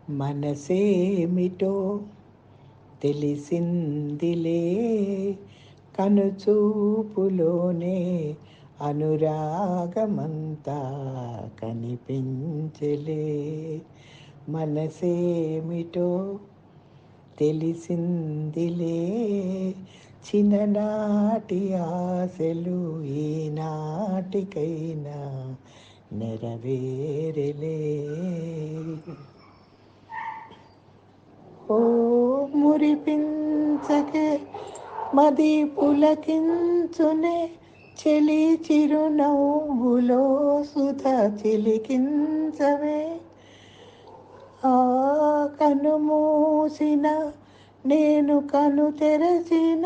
మనసేమిటో తెలిసిందిలే, కనుచూపులోనే అనురాగమంతా కనిపించలే. మనసేమిటో తెలిసిందిలే, చిన్ననాటి ఆశలు ఈనాటికైనా నెరవేరలే. ఓ మురిపించకే మది పులకించునే, చెలి చిరునవ్వులో సుధ చిలికించవే. ఆ కనుమూసిన నేను కను తెరచిన,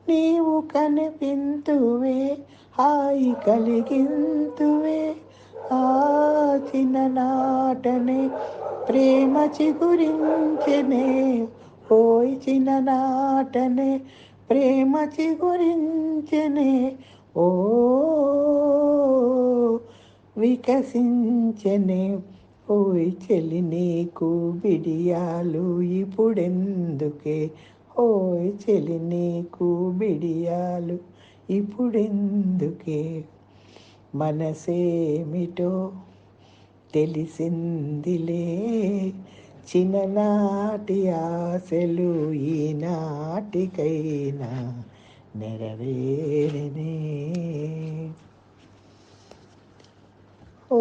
నీవు కనిపింతువే హాయి కలిగింతువే. ఆ చిన్ననాటనే ప్రేమ చిగురించెనే, ఓయ్ చిన్ననాటనే ప్రేమ చిగురించెనే. ఓ వికసించెనే. ఓయ్ చెలి నీకు బిడియాలు ఇప్పుడెందుకే, ఓయ్ చెలి నీకు బిడియాలు ఇప్పుడెందుకే. మనసేమిటో తెలిసిందిలే, చిన్ననాటి ఆశలు ఈనాటికైనా నెరవేరనే. ఓ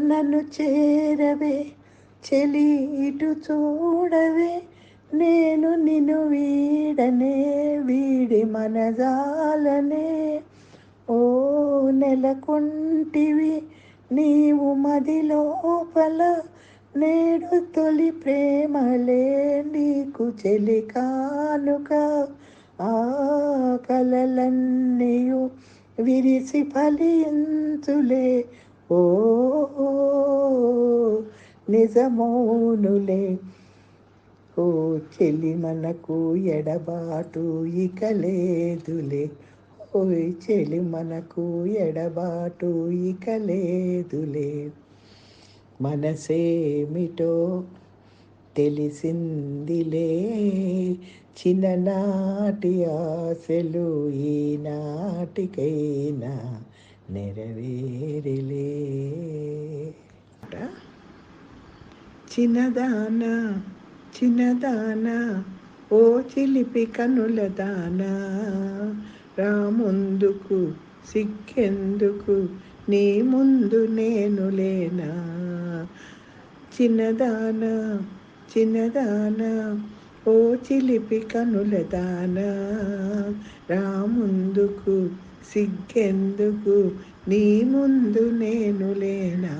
నన్ను చేరవే చెలి, ఇటు చూడవే, నేను నిన్ను వీడనే వీడి మనజాలనే. ఓ నెలకొంటివి నీవు మది లోపల, నేడు తొలి ప్రేమలే నీకు చెలి కానుక. ఆ కలలన్నీయు విరిసి ఫలించులే, ఓ నిజమౌనులే. ఓ చెలి మనకు ఎడబాటు ఇక లేదులే, ఓయ్ చెలి మనకు ఎడబాటు ఇక లేదులే. మనసేమిటో తెలిసిందిలే, చిన్ననాటి ఆశలు ఈనాటికైనా నెరవేరలే. చిన్నదానా చిన్నదానా ఓ చిలిపి కనుల దానా, రాముందుకు సిగ్గెందుకు నీ ముందు నేను లేనా. చిన్నదానా చిన్నదానా ఓ చిలిపి కనుల దానా, రాముందుకు సిగ్గెందుకు నీ ముందు నేను లేనా.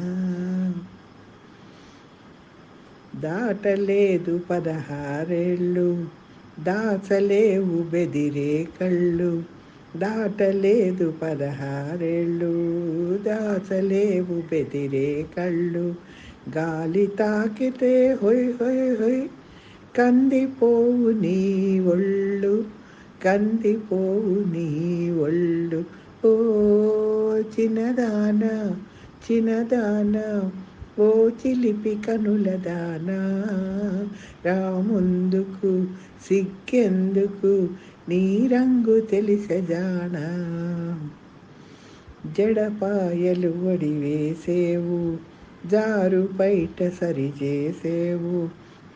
దాటలేదు 16 దాచలేవు బెదిరే కళ్ళు, దాటలేదు 16 దాచలేవు బెదిరే కళ్ళు. గాలి తాకితే హొయ్ హొయ్ హొయ్ కందిపోవు నీ ఒళ్ళు, కందిపోవు నీ ఒళ్ళు. ఓ చిన్నదానా చిన్నదానా ఓ చిలిపి కనుల దానా, రాముందుకు సిగ్గెందుకు నీ రంగు తెలిసెజానా. జడపాయలు వడివేసేవు జారు బయట సరిచేసేవు,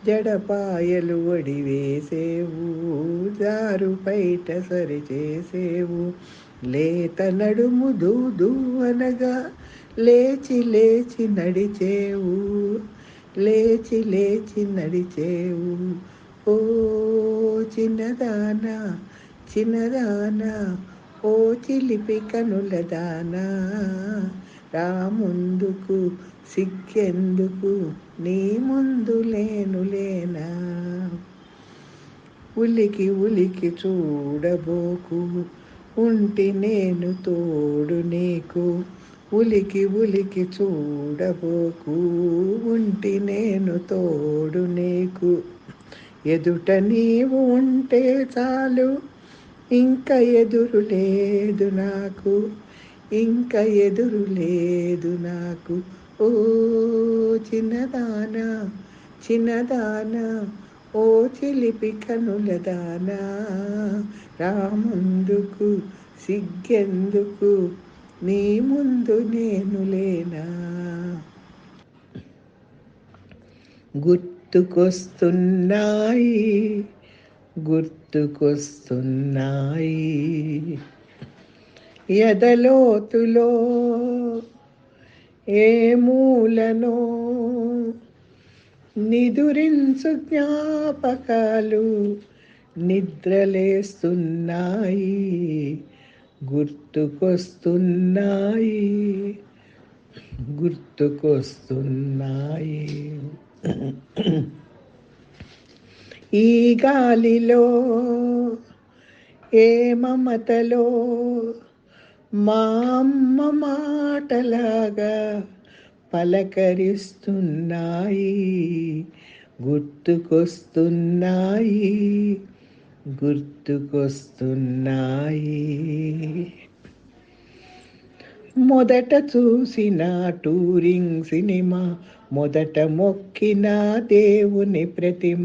జడపాయలు వడివేసేవు జారు బయట సరిచేసేవు. లేత నడుము దూదూ అనగా లేచి లేచి నడిచేవు, లేచి లేచి నడిచేవు. ఓ చిన్నదానా చిన్నదానా ఓ చిలిపి కనుల దానా, రాముందుకు సిగ్గెందుకు నీ ముందు లేను లేనా. ఉలికి ఉలికి చూడబోకు ఉంటి నేను తోడు నీకు, ఉలికి ఉలికి చూడబోకు ఉంటి నేను తోడు నీకు. ఎదుట నీవు ఉంటే చాలు ఇంక ఎదురు లేదు నాకు, ఇంక ఎదురు లేదు నాకు. ఓ చిన్నదానా చిన్నదానా ఓ చిలిపి కనులదానా రాముందుకు సిగ్గెందుకు నీ ముందు నేను లేనా. గుర్తుకొస్తున్నాయి గుర్తుకొస్తున్నాయి ఎదలోతులో ఏ మూలనో నిదురించు జ్ఞాపకాలు నిద్రలేస్తున్నాయి. గుర్తుకొస్తున్నాయి గుర్తుకొస్తున్నాయి ఈ గాలిలో ఏ మమతలో మా అమ్మ మాటలాగా పలకరిస్తున్నాయి. గుర్తుకొస్తున్నాయి గుర్తుకొస్తున్నాయి మొదట చూసిన టూరింగ్ సినిమా, మొదట మొక్కిన దేవుని ప్రతిమ,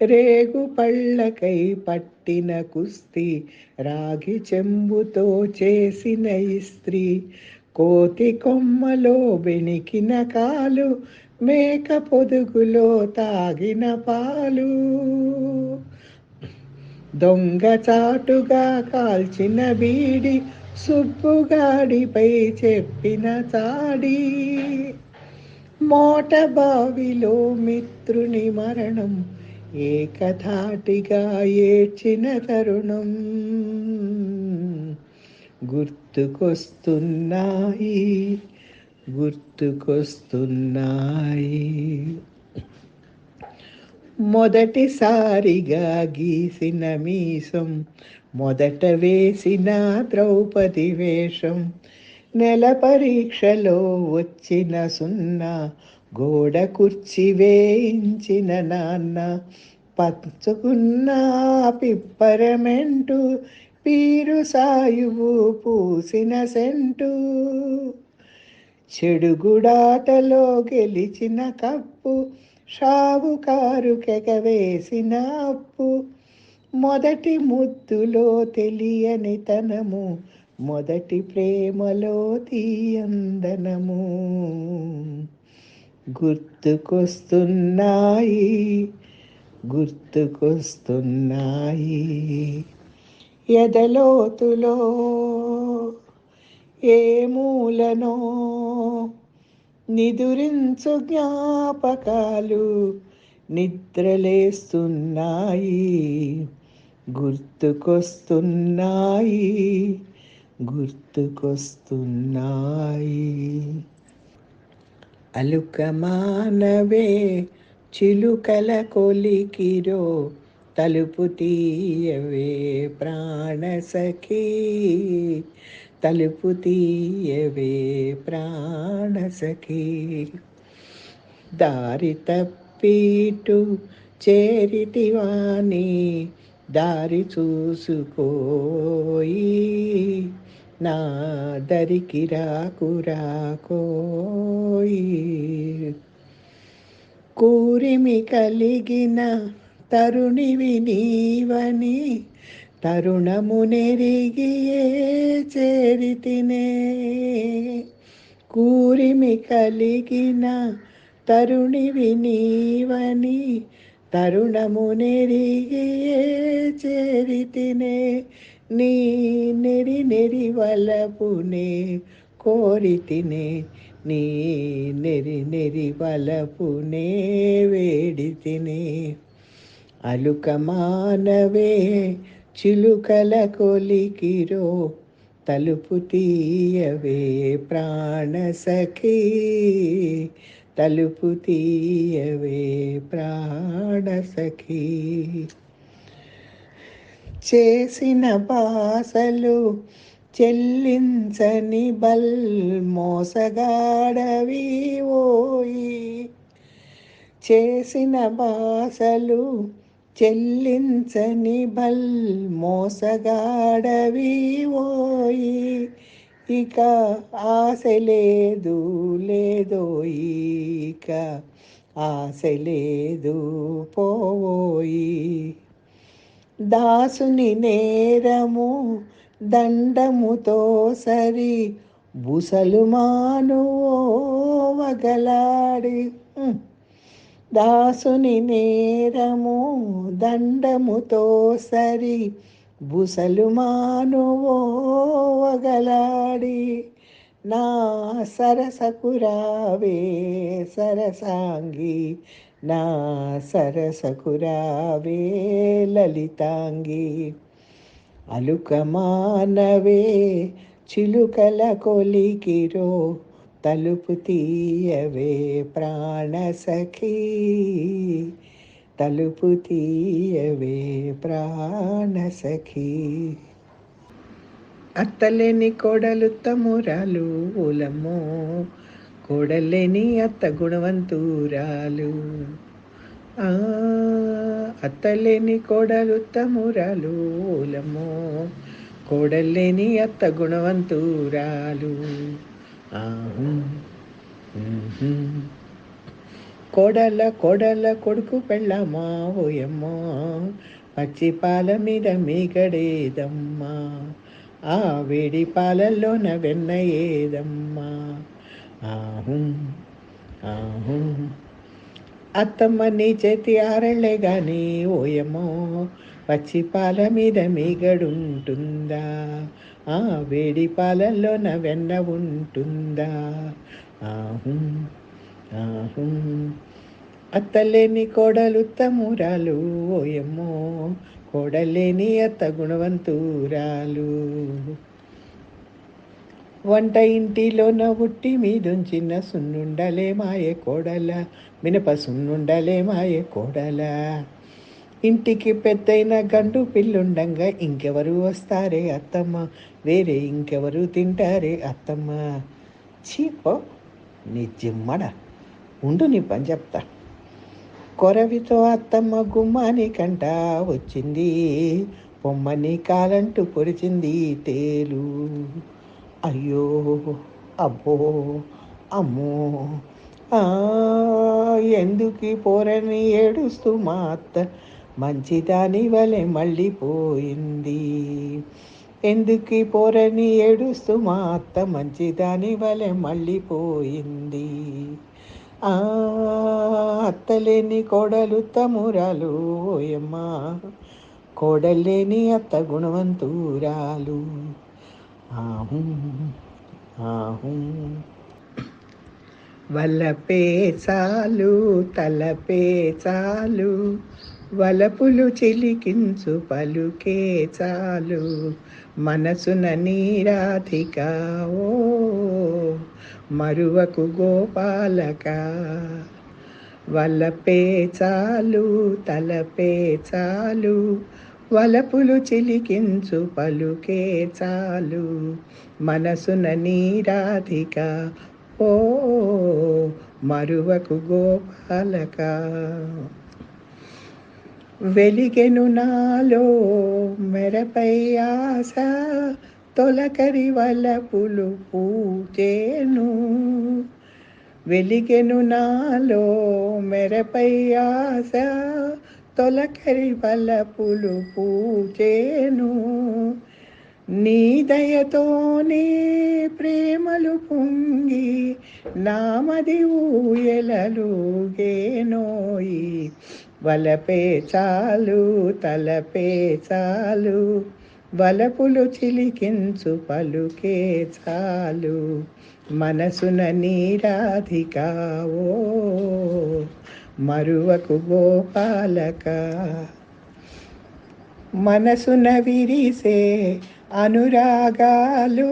రేగు పళ్ళకై పట్టిన కుస్తీ, రాగి చెంబుతో చేసిన ఇస్త్రీ, కోతి కొమ్మలో బెణికిన కాలు, మేక పొదుగులో తాగిన పాలు, దొంగచాటుగా కాల్చిన బీడి, సుబ్బుగాడిపై చెప్పిన చాడి, మోట బావిలో మిత్రుని మరణం, ఏకధాటిగా ఏడ్చిన తరుణం. గుర్తుకొస్తున్నాయి గుర్తుకొస్తున్నాయి మొదటిసారిగా గీసిన మీసం, మొదట వేసిన ద్రౌపది వేషం, నెల పరీక్షలో వచ్చిన సున్నా, గోడ కుర్చీ వేయించిన నాన్న, పంచుకున్న పిప్పరమెంటు, పీరు సాయువు పూసిన సెంటు, చెడుగుడాటలో గెలిచిన కప్పు, షావుకారు కెగవేసిన అప్పు, మొదటి ముద్దులో తెలియని తనము, మొదటి ప్రేమలో తీయందనము. గుర్తుకొస్తున్నాయి గుర్తుకొస్తున్నాయి ఎదలోతులో ఏ మూలనో నిదురించు జ్ఞాపకాలు నిద్రలేస్తున్నాయి. గుర్తుకొస్తున్నాయి గుర్తుకొస్తున్నాయి అలుక మానవే చిలుకల కొలికిరో, తలుపు తీయవే ప్రాణసఖీ, తలుపు తీయవే ప్రాణసఖీ. దారి తప్పిటు చేరితివాని దారి చూసుకోయి, నా దరికి రాకురాకోయి. కూరిమి కలిగిన తరుణివి నీవని తరుణమునెరిగియే చేరితినే, కూరిమి కలిగిన తరుణివి నీవని తరుణమునెరిగియే చేరితినే, నీ నెరి నెరి వలపునే కోరితినే, నీ నెరి నెరి వలపునే వేడితినే. అలుక మానవే చిలుకల కొలికిరో, తలుపు తీయవే ప్రాణసఖీ, తలుపు తీయవే ప్రాణసఖీ. చేసిన బాసలు చెల్లించని మోసగాడవి ఓయి, చేసిన బాసలు చెల్లించని మోసగాడవి ఓయి, ఇక ఆశ లేదు లేదోయి, ఇక ఆశ లేదు పోయి. దాసుని నేరము దండముతో సరి బుసలు మానువగలాడి. దాసుని నేరము దండముతో సరి బుసలు మానువగలాడి. నా సరసకురావే సరసాంగి, నా సరసకురావే లలితాంగి. అలుకమానవే చిలుకల కొలికిరో, తలుపు తీయవే ప్రాణసఖీ, తలుపు తీయవే ప్రాణసఖీ. అత్తలేని కోడలు తమ్మురాలు ఓలమ్మో, కోడలేని అత్త గుణవంతురాలు. అత్తలేని కోడలు తమ్మురాలు ఓలమ్మో, కోడలేని అత్త గుణవంతురాలు. కోడల కోడల కొడుకు పెళ్ళమ్మా ఓయమ్మా, పచ్చి పాల మీద మీగడేదమ్మా, ఆ వేడి పాలల్లోన వెన్న ఏదమ్మా. అత్తమ్మ నీ చేతి ఆరళ్ళే గాని ఓయమ్మో, పచ్చి పాల మీద మీగడుంటుందా, ఆ వేడి పాలల్లోన వెన్న ఉంటుందా. అత్తలేని కోడలు తమ్మురాలు ఓయమ్మో, కోడలేని అత్త గుణవంతురాలు. వంట ఇంటిలోన ఉట్టి మీదుంచిన సున్నుండలే మాయే కోడల, మినప సున్నుండలే మాయే కోడల. ఇంటికి పెద్దయిన గండు పిల్లుండంగా ఇంకెవరు వస్తారే అత్తమ్మ, వేరే ఇంకెవరు తింటారే అత్తమ్మ. చీపో నీ జిమ్మడ, ఉండు నీ పని చెప్తా. కొరవితో అత్తమ్మ గుమ్మాని కంట వచ్చింది, పొమ్మని కాలంటూ పొడిచింది తేలు. అయ్యో అబ్బో అమ్మో, ఎందుకు పోరని ఏడుస్తూ మా అత్త మంచిదాని వలె మళ్ళీపోయింది. ఎందుకు పోరని ఏడుస్తూ మా అత్త మంచిదాని వలె మళ్ళీపోయింది. అత్తలేని కోడలు తమ్మురాలు ఓయమ్మా, కోడలేని అత్త గుణవంతురాలు. వలపే చాలు తలపే చాలు, వలపులు చిలికించు పలుకే చాలు, మనసున నీరాధిక ఓ మరువకు గోపాలక. వలపే చాలు తలపే చాలు, వలపులు చిలికించు పలుకే చాలు, మనసున నీరాధిక ఓ మరువకు గోపాలక. వెలిగెను నాలో మెరపై ఆశ, తొలకరి వలపులు పూచేను. వెలిగెను నాలో మెరపై ఆశ, తొలకరి వలపులు పూచేను. నీ దయతోనే ప్రేమలు పొంగి, నామది ఊయలలుగేనోయి. వలపే చాలు తలపే చాలు, వలపులు చిలికించు పలుకే చాలు, మనసున నీరాధిక ఓ మరువకు గోపాలక. మనసున విరిసే అనురాగాలు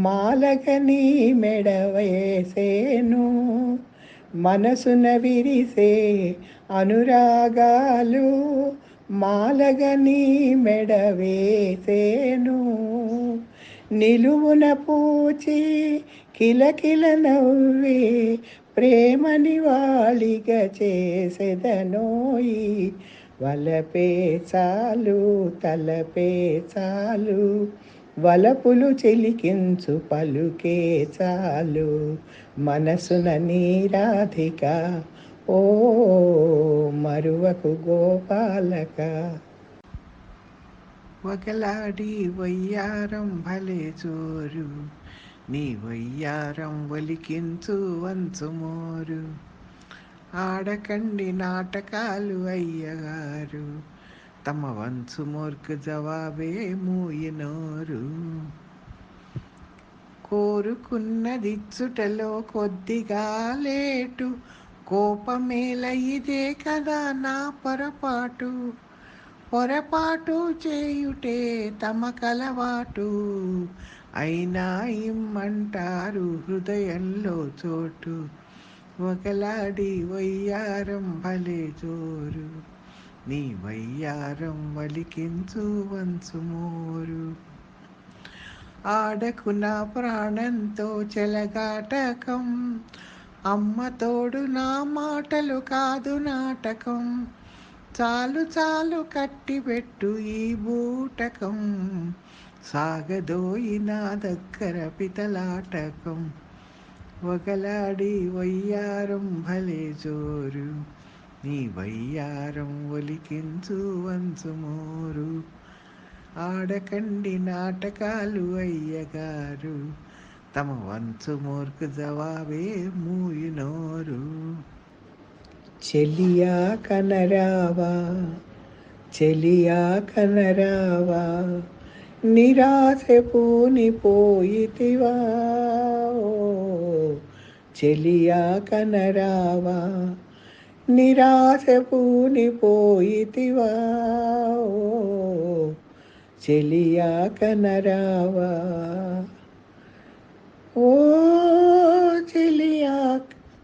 మాలగని మెడవేసేను. మనసున విరిసే అనురాగాలు మాలగని మెడవేసేను. నిలువున పూచి కిలకిల నవ్వే ప్రేమని వాళిగా చేసెదనోయి. వలపే చాలు తలపే చాలు, వలపులు చిలికించు పలుకే చాలు, మనసున నీరాధిక ఓ మరువకు గోపాలక. ఒకలాడి వయ్యారం భలే జోరు, నీ వయ్యారం ఒలికించు వంచుమోరు. ఆడకండి నాటకాలు అయ్యగారు, తమ వంచు మోర్కు జవాబే మూయినోరు. కోరుకున్నదిచ్చుటలో కొద్దిగా లేటు, కోపమేల ఇదే కదా నా పొరపాటు. పొరపాటు చేయుటే తమకలవాటు, అయినా ఇమ్మంటారు హృదయంలో చోటు. ఒకలాడి వయ్యారం భలే జోరు, నీ వయ్యారం వలికించు వంచుమోరు. ఆడకు నా ప్రాణంతో చెలగాటకం, అమ్మ తోడు నా మాటలు కాదు నాటకం. చాలు చాలు కట్టిపెట్టు ఈ బూటకం, సాగదోయి నా దగ్గర పితలాటకం. ఒకలాడి వయ్యారం భలే జోరు, నీ వయ్యారం ఒలికించు వంచుమోరు. ఆడకండి నాటకాలు అయ్యగారు, తమ వంచు మోర్కు జవాబే మూయినోరు. చెలియా కనరావా, చెలియా కనరావా, నిరాశ పూనిపోయితివా. చెలియా కనరావా, నిరాశ పూనిపోయితివా. చెలియా కనరావా, ఓ చెలియా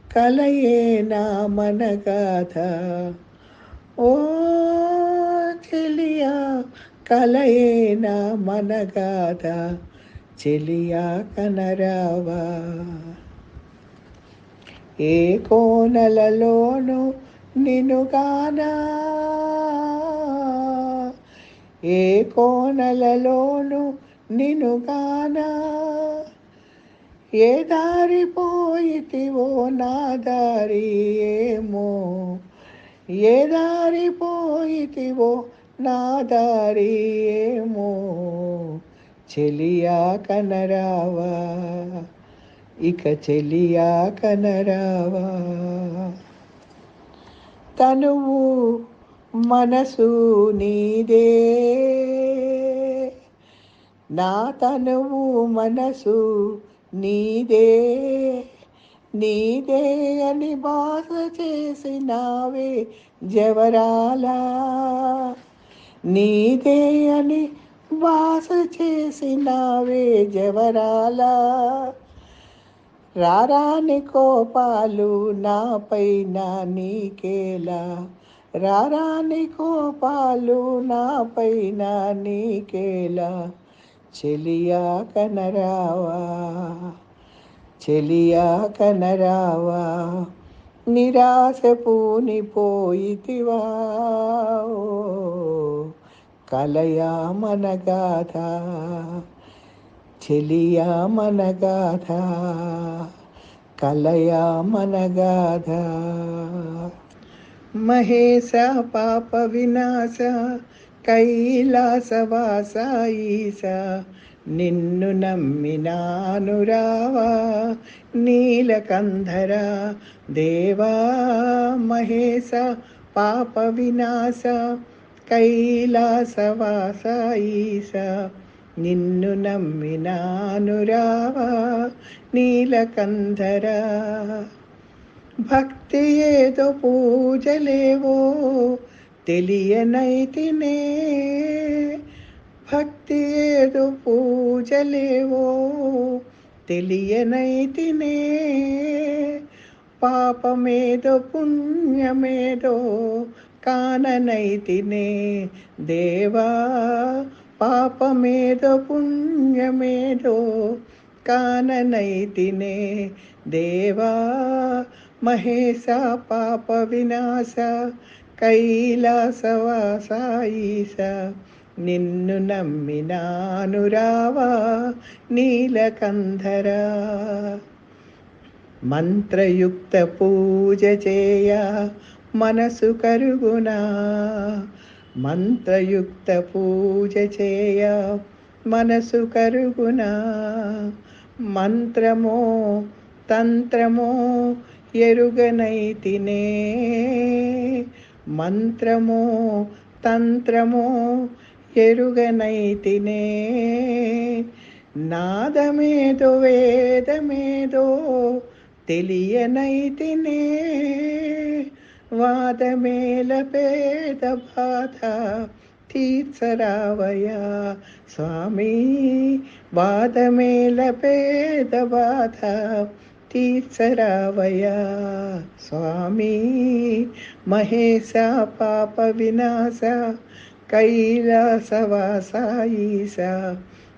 కలయేనా మనగాథ. ఓ చెలియా కలయేనా మనగాథ, చెలియా కనరావా. ఏ కోనలలోనూ నినుగానా, ఏ కోనలలోనూ నినుగానా. ఏ దారిపోయితివో నా దారి ఏమో, ఏ దారిపోయితివో నా దారి ఏమో. చెలియా కనరావా, ఇక చెలియా కనరావా. తనువు మనసు నీదే, నా తనువు మనసు నీదే. నీదే అని బాధ చేసినావే జవరాలా, నీదే అని బాధ చేసినావే జవరాలా. రారాని కోపాలు నాపైన నీకేలా, రారాని కోపాలు నాపైన నీకేలా. చెలియా కనరావా, చెలియా కనరావా, నిరాశ పూనిపోయితివా. కలయా మనగాథ, చెలియా మనగాథ, కలయా మనగాథ. మహేశ పాప వినాశ కైలాసవాస ఈశ, నిన్ను నమ్మినాను రావా నీలకంధర దేవా. మహేశ పాప వినాశ కైలాసవాస ఈశ, నిన్ను నమ్మినాను రావా నీలకంధర. భక్తి ఏదో పూజలేవో తెలియనైతినే, భక్తి ఏదో పూజలేవో తెలియనైతినే. పాపమేదో పుణ్యమేదో కాననైతినే దేవా. పాపమేదో పుణ్యమేదో కాననైతినే దేవా. మహేశ పాప వినాశ కైలాసవాస ఈశ, నిన్ను నమ్మినాను రావా నీలకంధర. మంత్రయుక్త పూజ చేయ మనసు కరుగునా. మంత్రయుక్త పూజ చేయ మనసు కరుగునా. మంత్రమో తంత్రమో ఎరుగనైతినే. మంత్రమో తంత్రమో ఎరుగనైతినే. నాదమేదో వేదమేదో తెలియనైతినే. వాదమేల పేద బాధ తీర్చరావయ్యా స్వామి. వాదమేల పేద బాధ తీర్చరావయ్యా స్వామి. మహేశ పాప వినాశ కైలాసవాస ఈశ.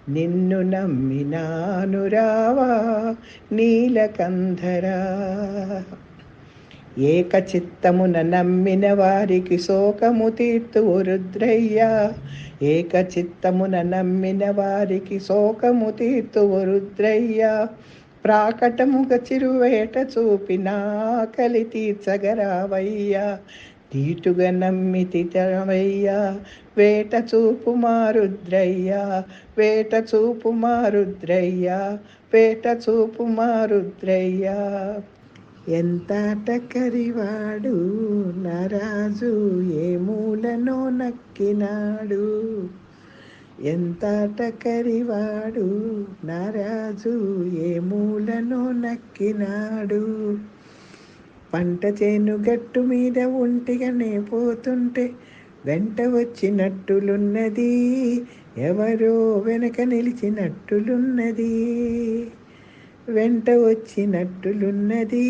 నిన్ను నమ్మినాను రావా నీలకంధరా. ఏకచిత్తమున నమ్మిన వారికి శోకము తీర్తువు రుద్రయ్య. ఏకచిత్తమున నమ్మిన వారికి శోకము తీర్తువు రుద్రయ్య. ప్రాకటముగ చిరువేట చూపిన ఆకలి తీర్చగరావయ్యా. తీటుగా నమ్మితి తరవయ్యా వేట చూపు మారుద్రయ్యా. వేట చూపు మారుద్రయ్యా. వేట చూపు మారుద్రయ్యా. ఎంతాటకరివాడు నరాజు ఏ మూలనో నక్కినాడు. ఎంతాటకరివాడు నరాజు ఏ మూలనో నక్కినాడు. పంట చేను గట్టు మీద ఒంటిగానే పోతుంటే వెంట వచ్చినట్టులున్నది. ఎవరో వెనక నిలిచినట్టులున్నది. వెంట వచ్చినట్టులున్నది.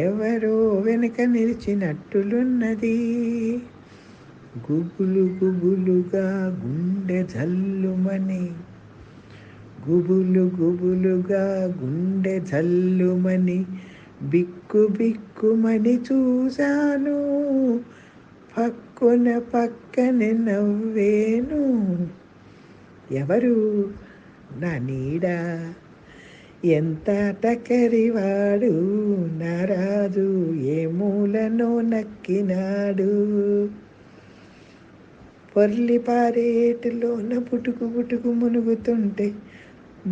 ఎవరో వెనక నిలిచినట్టులున్నది. గుబులు గుబులుగా గుండె జల్లుమని. గుబులు గుబులుగా గుండె జల్లుమని బిక్కు బిక్కుమని చూశాను. పక్కున పక్కనే నవ్వేను. ఎవరు నా నీడ. ఎంతాటకరివాడు నరాజు ఏ మూలనో నక్కినాడు. పొర్లి పారేటిలోన పుటుకు పుటుకు మునుగుతుంటే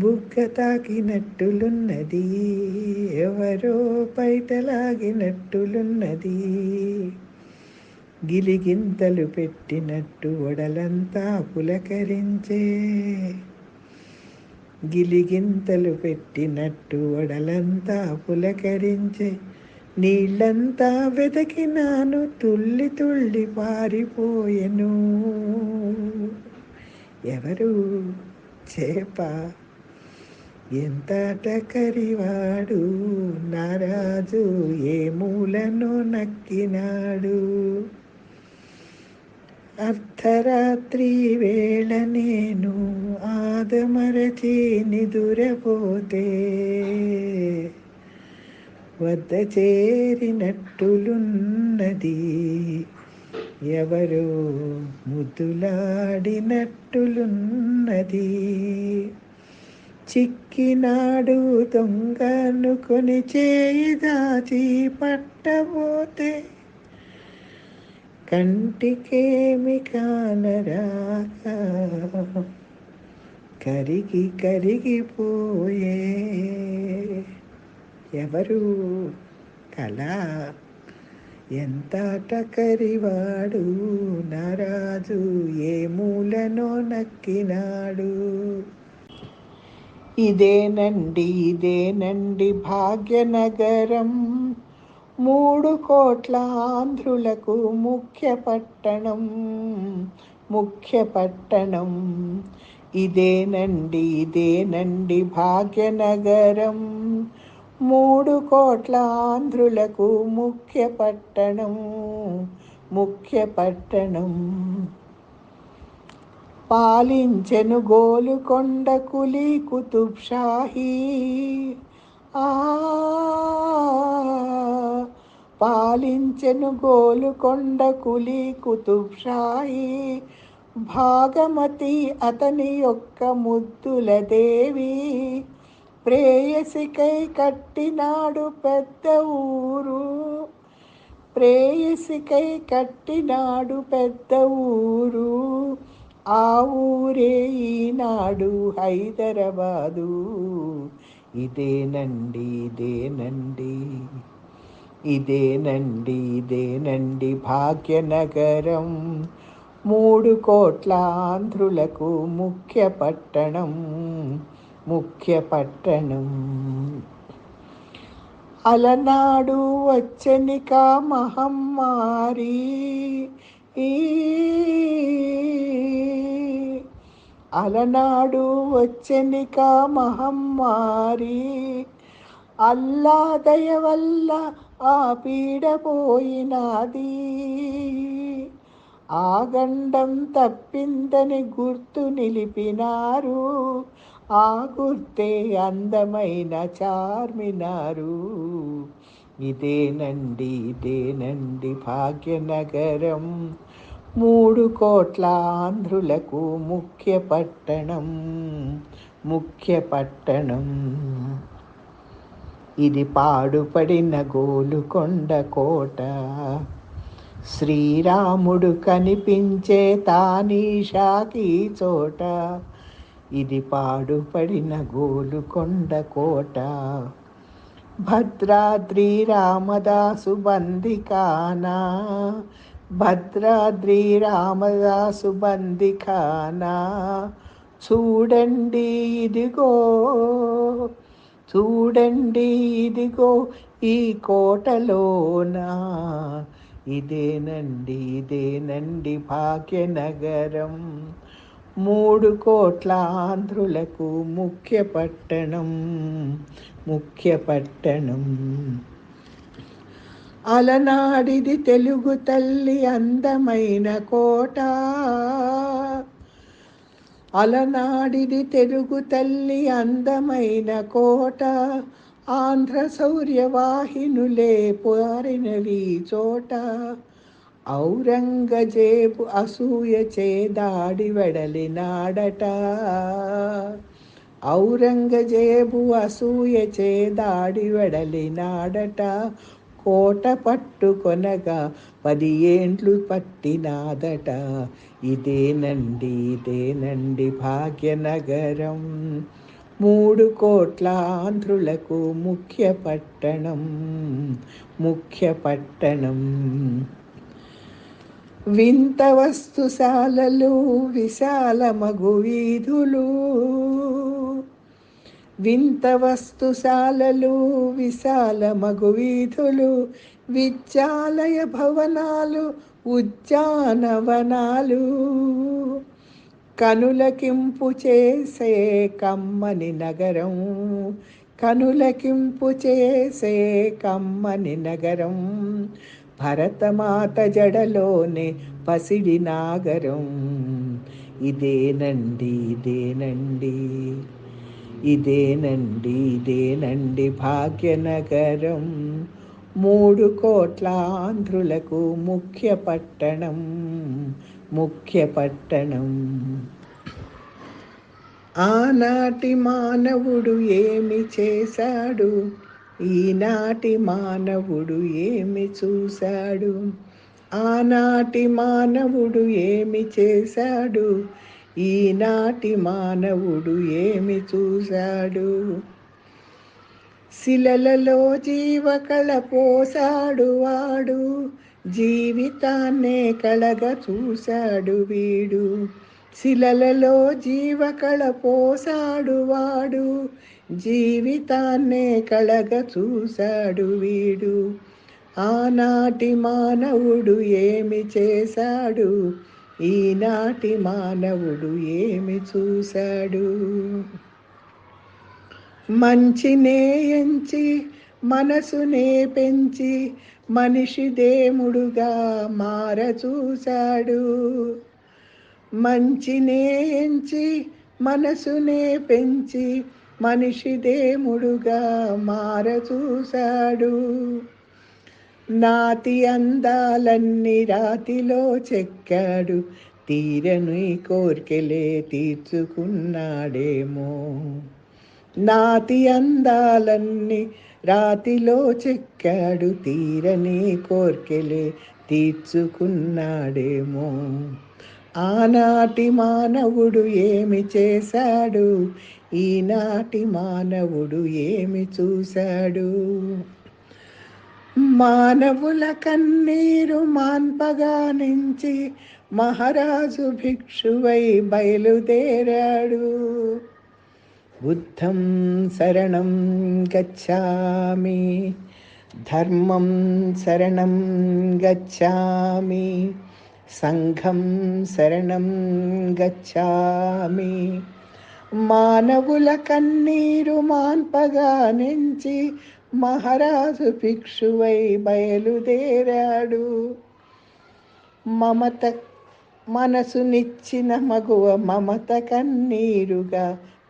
బుగ్గ తాకినట్టులున్నది. ఎవరో బయటలాగినట్టులున్నది. గిలిగింతలు పెట్టినట్టు ఒడలంతా పులకరించే. గిలిగింతలు పెట్టినట్టు ఒడలంతా పులకరించే. నీళ్ళంతా వెతికినాను తుళ్ళి తుళ్ళి పారిపోయెను. ఎవరు చేప. ఎంతాటకరివాడు నరాజు ఏ మూలనో నక్కినాడు. అర్ధరాత్రి వేళ నేను ఆదమరచి నిదురపోతే వద్ద చేరినట్టులున్నది. ఎవరో ముద్దులాడినట్టులున్నది. చిక్కినాడు దొంగ అనుకొని చేయి దాచి పట్టబోతే కంటికేమి కానరాక కరిగి కరిగిపోయే. ఎవరు కళ. ఎంతాటకరివాడు నరాజు ఏ మూలనో నక్కినాడు. ఇదేనండి భాగ్యనగరం. 3 కోట్ల ఆంధ్రులకు ముఖ్య పట్టణం. ఇదేనండి భాగ్యనగరం. 3 కోట్ల ఆంధ్రులకు ముఖ్య పట్టణం. పాలించెను గోలుకొండ కులీ కుతుబ్ షాహీ. పాలించెను గోలుకొండ కులీ కుతుబ్ షాహీ. భాగమతి అతని యొక్క ముద్దుల దేవి. ప్రేయసికై కట్టినాడు పెద్ద ఊరు, ప్రేయసికై కట్టినాడు పెద్ద ఊరు, ఆ ఊరే ఈనాడు హైదరాబాదు. ఇదేనండి ఇదేనండి ఇదేనండి భాగ్యనగరం, 3 కోట్ల ఆంధ్రులకు ముఖ్య పట్టణం, ముఖ్య పట్టణం. అలనాడు వచ్చనిక మహమ్మారి, అలనాడు వచ్చనిక మహమ్మారి, అల్లా దయ వల్ల ఆ పీడ పోయినాది, ఆ గండం తప్పిందని గుర్తు నిలిపినారు, ఆ గుర్తే అందమైన చార్మినారు. ఇదేనండి భాగ్యనగరం, 3 కోట్ల ఆంధ్రులకు ముఖ్య పట్టణం, ముఖ్య పట్టణం. ఇది పాడుపడిన గోలుకొండ కోట, శ్రీరాముడు కనిపించే తానీషాకి చోట. ఇది పాడుపడిన గోలుకొండ కోట, భద్రాద్రి రామదాసు బందిఖానా, భద్రాద్రి రామదాసు బందిఖానా. చూడండి ఇదిగో, చూడండి ఇదిగో ఈ కోటలోన. ఇదేనండి భాగ్యనగరం, 3 కోట్ల ఆంధ్రులకు ముఖ్య పట్టణం, ముఖ్య పట్టణం. అలనాడిది తెలుగు తల్లి అందమైన కోట, అలనాడిది తెలుగు తల్లి అందమైన కోట, ఆంధ్ర శౌర్యవాహినులే పారినవి చోట. ఔరంగజేబు అసూయ చేదాడి వెడలినాడట, ఔరంగజేబు అసూయ చేదాడి వెడలినాడట. కోట పట్టుకొనగా 10 ఏండ్లు పట్టినాదట. ఇదేనండి భాగ్యనగరం, 3 కోట్ల ఆంధ్రులకు ముఖ్య పట్టణం, ముఖ్య పట్టణం. వింత వస్తుశాలలు విశాలమగు వీధులు, వింత వస్తుశాలలు విశాలమగు వీధులు, విద్యాలయ భవనాలు ఉద్యానవనాలు, కనులకింపు చేసే కమ్మని నగరం, కనులకింపు చేసే కమ్మని నగరం. భరతమాత జడలోనే పసిడి నాగరం. ఇదేనండి భాగ్యనగరం, 3 కోట్ల ఆంధ్రులకు ముఖ్య పట్టణం, ముఖ్య పట్టణం. ఆనాటి మానవుడు ఏమి చేశాడు, ఈనాటి మానవుడు ఏమి చూశాడు. ఆనాటి మానవుడు ఏమి చేశాడు, ఈనాటి మానవుడు ఏమి చూశాడు. శిలలలో జీవకళ పోసాడు వాడు, జీవితాన్నే కళగా చూశాడు వీడు. శిలలలో జీవకళ పోసాడు వాడు, జీవితాన్నే కళగా చూశాడు వీడు. ఆనాటి మానవుడు ఏమి చేశాడు, ఈనాటి మానవుడు ఏమి చూశాడు. మంచినే ఎంచి మనసునే పెంచి మనిషి దేవుడుగా మార చూశాడు. మంచినే ఎంచి మనసునే పెంచి మనిషి దేవుడుగా మార చూశాడు. నాతి అందాలన్నీ రాతిలో చెక్కాడు, తీరని కోర్కెలే తీర్చుకున్నాడేమో. నాతి అందాలన్నీ రాతిలో చెక్కాడు, తీరని కోర్కెలే తీర్చుకున్నాడేమో. ఆనాటి మానవుడు ఏమి చేశాడు, ఈనాటి మానవుడు ఏమి చూశాడు. మానవుల కన్నీరు మాన్పగా నుంచి మహారాజు భిక్షువై బయలుదేరాడు. బుద్ధం శరణం గచ్ఛామి, ధర్మం శరణం గచ్ఛామి, సంఘం శరణం గచ్ఛామి. మానవుల కన్నీరు మాన్పగా నుంచి మహారాజు భిక్షువై బయలుదేరాడు. మమత మనసునిచ్చిన మగువ మమత కన్నీరుగా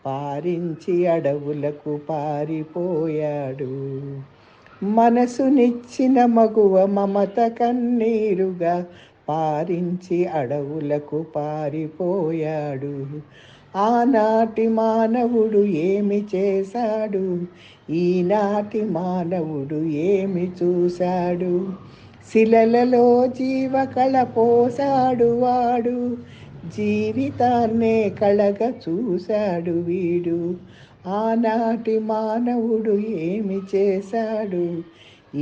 పారించి అడవులకు పారిపోయాడు. మనసునిచ్చిన మగువ మమత కన్నీరుగా పారించి అడవులకు పారిపోయాడు. ఆనాటి మానవుడు ఏమి చేశాడు, ఈనాటి మానవుడు ఏమి చూశాడు. శిలలలో జీవకళ పోసాడు వాడు, జీవితాన్నే కళగా చూశాడు వీడు. ఆనాటి మానవుడు ఏమి చేశాడు,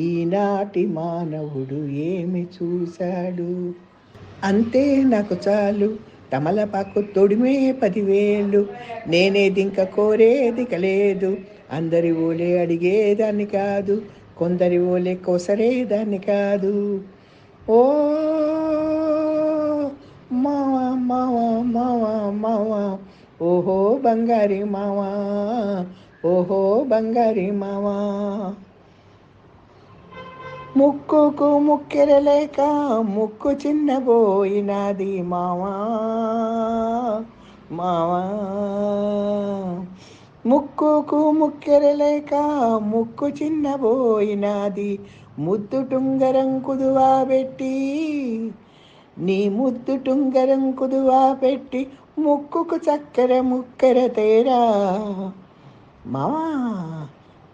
ఈనాటి మానవుడు ఏమి చూశాడు. అంతే నాకు చాలు తమలపాకు తొడిమే 10,000, నేనేదింక కోరేదిక లేదు. అందరి ఓలే అడిగేదాన్ని కాదు, కొందరి ఓలే కోసరేదాన్ని కాదు. ఓ మావా మావా మావా మావా, ఓహో బంగారి మావా, ఓహో బంగారి మావా. ముక్కుకు ముక్కెరలేక ముక్కు చిన్నబోయినది మావా మావా. ముక్కుకు ముక్కెరలేక ముక్కు చిన్నబోయినది, ముద్దు టుంగరం కుదువా పెట్టి, నీ ముద్దు టుంగరం కుదువా పెట్టి ముక్కుకు చక్కెర ముక్కెర తేరా మావా.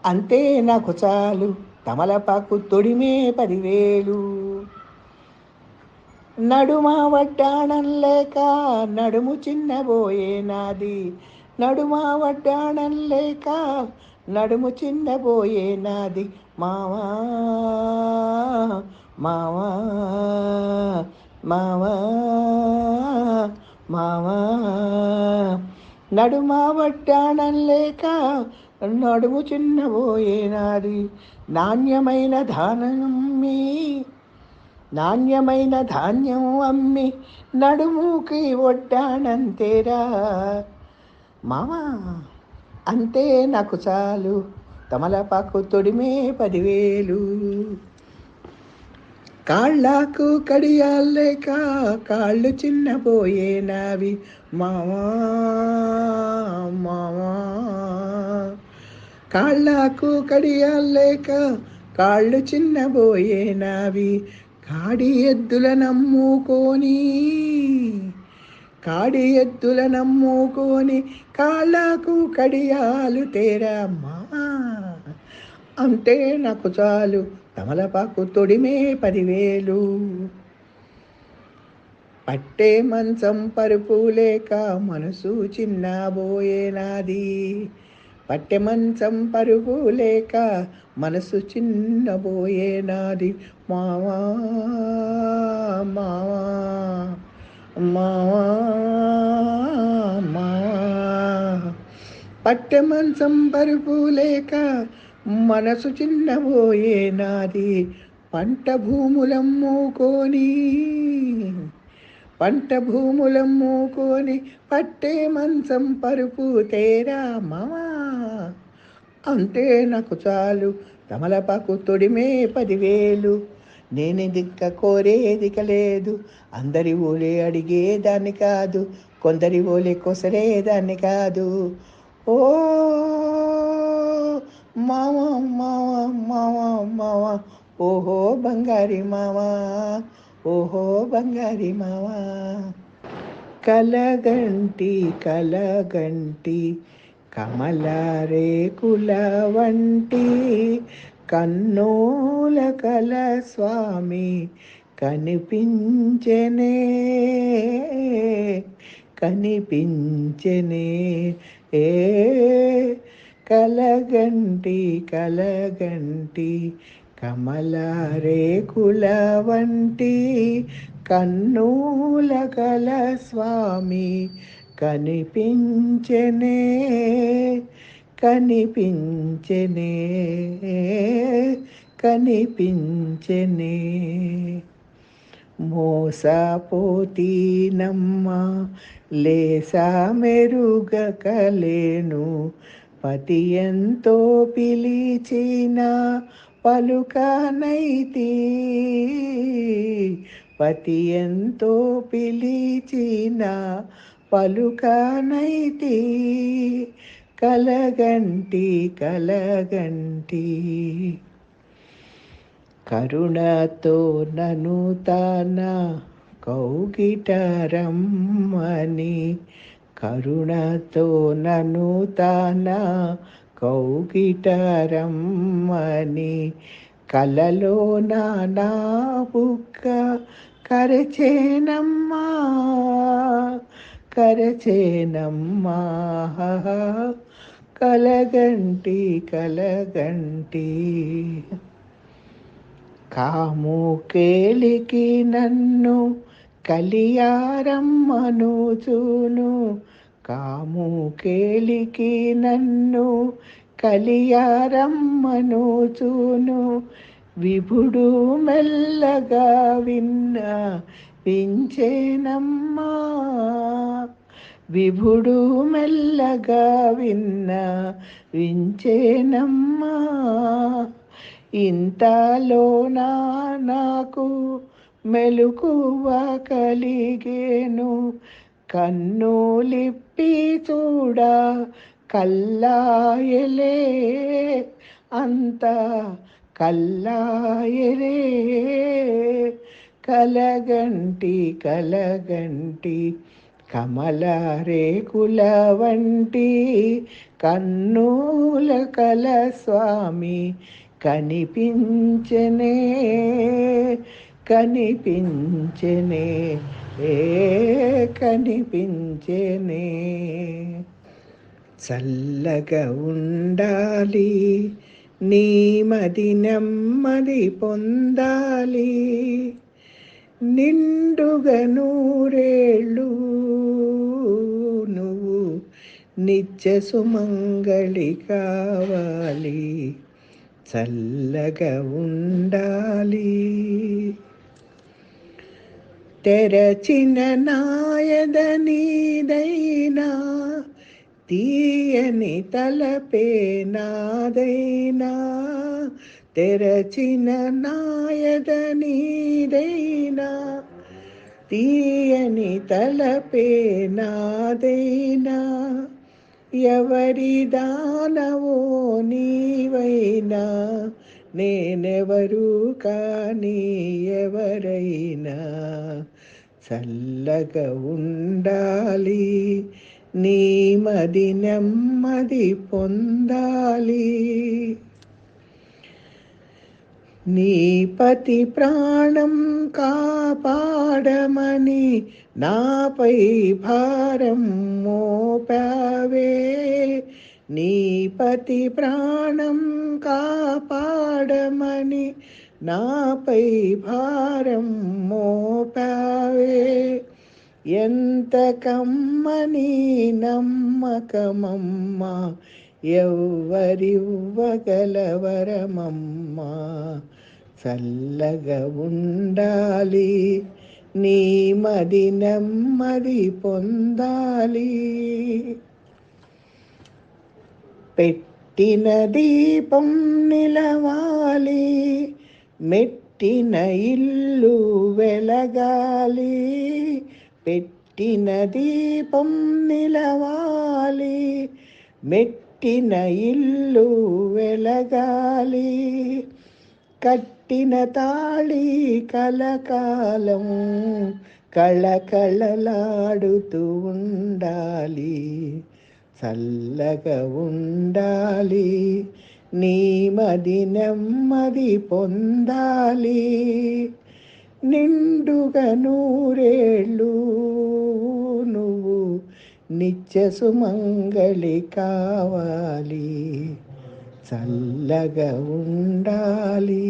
అంతే నాకు చాలు తమలపాకు తొడిమే 10,000. నడుమ వడ్డాణం లేక నడుము చిన్నబోయే నాది, నడుమ వడ్డాణం లేక నడుము చిన్నబోయే నాది మావా మావా మావా మావా. నడుమ వడ్డాణం లేక నడుము చిన్నబోయే నాది, నాణ్యమైన ధాన్యం అమ్మి నడుముకి వడ్డాణంతేరా మావా. అంతే నాకు చాలు తమలపాకు తొడిమే 10,000. కాళ్ళకు కడియాలేక కాళ్ళు చిన్నబోయే నావి మావా మావా. కాళ్ళకు కడియాలేక కాళ్ళు చిన్నబోయే నావి, కాడి ఎద్దుల నమ్ముకొని కాళ్ళకు కడియాలు తేరా మావా. అంతే నాకు చాలు తమలపాకు తొడిమే 10,000. పట్టే మంచం పరుపు లేక మనసు చిన్నబోయే నాది, పట్టె మంచం పరుపు లేక మనసు చిన్నబోయే నాది మావా మావా మావా మావా. పట్టె మంచం పరుపు లేక మనసు చిన్నబోయే నాది, పంట భూములమ్ముకొని పట్టే మంచం పరుపు తేరా మావా. అంతే నాకు చాలు తమలపాకు తొడిమే 10,000. నేనేదింక కోరేదిక లేదు, అందరి ఓలే అడిగేదాన్ని కాదు, కొందరి ఓలే కొసరేదాన్ని కాదు. ఓ మావా మావా మావా మావా, ఓహో బంగారి మావా, ఓహో బంగారి మావా. కలగంటి కమల రేకుల వంటి కన్నోల కల స్వామి కనిపించెనే కనిపించెనే ఏ కలగంటి కలగంటి కమల రేకుల వంటి కన్నూల కల స్వామి కనిపించెనే కనిపించెనే కనిపించెనే మోసపోతీనమ్మ లేసా మెరుగకలేను పతి ఎంతో పిలిచిన పలుకనైతి పతి ఎంతో పిలిచిన పలుకనైతి కలగంటి కలగంటి కరుణతో నను తన కౌగిట రమ్మని కరుణతో నను తన కౌగిట రమ్మని కలలో నా బుక్క కరచేనమ్మా కరచేనమ్మా కలగంటి కలగంటి కాముకేలికి నన్ను కలియారమ్మను చూను కాముకేలికి నన్ను కలియారమ్మను చూను విభుడు మెల్లగా విన్న వించేనమ్మా విభుడు మెల్లగా విన్న వించేనమ్మా ఇంతలోన నాకు మెలకువ కలిగేను కన్నులిప్పి చూడ కల్లాయలే అంత కల్లాయలే కలగంటి కలగంటి కమల రేకుల వంటి కన్నుల కల స్వామి కనిపించెనే కనిపించెనే కనిపించెనే చల్లగా ఉండాలి నీ మది నెమ్మది పొందాలి నిండుగా నూరేళ్ళు నువ్వు నిత్య సుమంగళి కావాలి చల్లగా ఉండాలి తెరచిన నాయద నీదైనా తీయని తలపే నాదైనా తెరచిన నాయద నీదైనా తీయని తలపే నాదైనా ఎవరి దానవో నీవైనా నేనెవరు కానీ ఎవరైనా చల్లగా ఉండాలి నీ మది నెమ్మది పొందాలి నీ పతి ప్రాణం కాపాడమని నాపై భారం మోపావే నీ పతి ప్రాణం కాపాడమని నాపై భారం మోపావే ఎంత కమ్మని నమ్మకమమ్మ ఎవ్వరివ్వగలవరమమ్మా చల్లగా ఉండాలి నీ మది నెమ్మది పొందాలి పెట్టిన దీపం నిలవాలి మెట్టిన ఇల్లు వెలగాలి పెట్టిన దీపం నిలవాలి మెట్టిన ఇల్లు వెలగాలి కట్టిన తాళి కలకాలం కళకళలాడుతూ ఉండాలి చల్లగా ఉండాలి, నీ మది నెమ్మది పొందాలి, నిండుగా నూరేళ్ళు నువ్వు నిత్య సుమంగళి కావాలి, చల్లగా ఉండాలి.